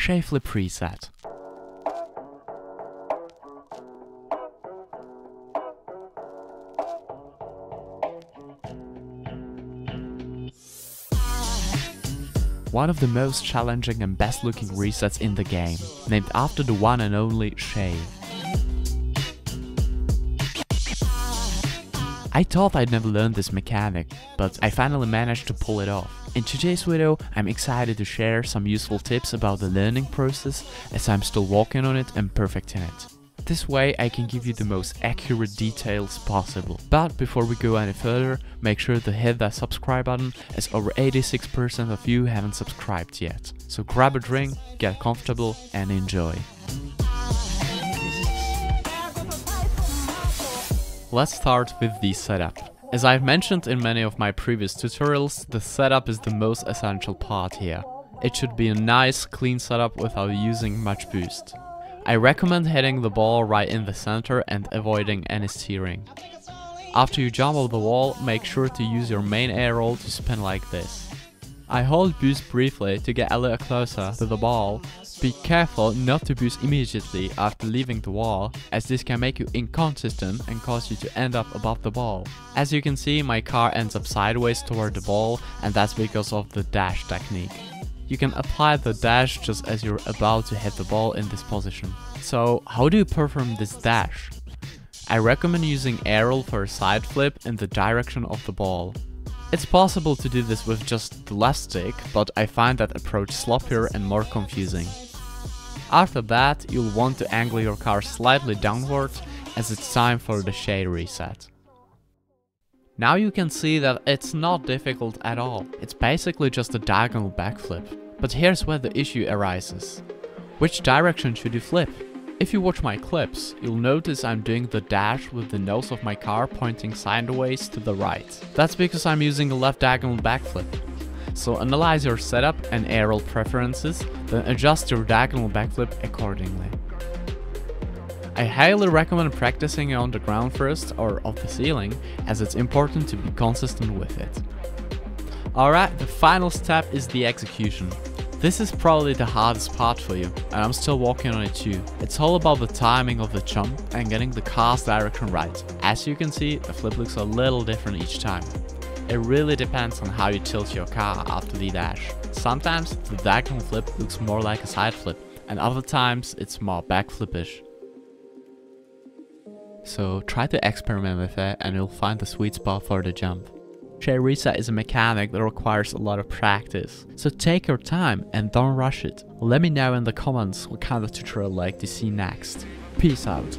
Shay flip preset. One of the most challenging and best looking resets in the game, named after the one and only Shay. I thought I'd never learned this mechanic, but I finally managed to pull it off. In today's video, I'm excited to share some useful tips about the learning process, as I'm still working on it and perfecting it. This way I can give you the most accurate details possible. But before we go any further, make sure to hit that subscribe button, as over 86% of you haven't subscribed yet. So grab a drink, get comfortable and enjoy. Let's start with the setup. As I've mentioned in many of my previous tutorials, the setup is the most essential part here. It should be a nice, clean setup without using much boost. I recommend hitting the ball right in the center and avoiding any steering. After you jump off the wall, make sure to use your main arial to spin like this. I hold boost briefly to get a little closer to the ball. Be careful not to boost immediately after leaving the wall, as this can make you inconsistent and cause you to end up above the ball. As you can see, my car ends up sideways toward the ball, and that's because of the dash technique. You can apply the dash just as you're about to hit the ball in this position. So how do you perform this dash? I recommend using arial for a side flip in the direction of the ball. It's possible to do this with just the left stick, but I find that approach sloppier and more confusing. After that, you'll want to angle your car slightly downward, as it's time for the Shay reset. Now you can see that it's not difficult at all. It's basically just a diagonal backflip. But here's where the issue arises. Which direction should you flip? If you watch my clips, you'll notice I'm doing the dash with the nose of my car pointing sideways to the right. That's because I'm using a left diagonal backflip. So analyze your setup and arial preferences, then adjust your diagonal backflip accordingly. I highly recommend practicing on the ground first or off the ceiling, as it's important to be consistent with it. Alright, the final step is the execution. This is probably the hardest part for you, and I'm still working on it too. It's all about the timing of the jump and getting the car's direction right. As you can see, the flip looks a little different each time. It really depends on how you tilt your car after the dash. Sometimes the diagonal flip looks more like a side flip, and other times it's more backflip-ish. So try to experiment with it and you'll find the sweet spot for the jump. Shay reset is a mechanic that requires a lot of practice, so take your time and don't rush it. Let me know in the comments what kind of tutorial you'd like to see next. Peace out.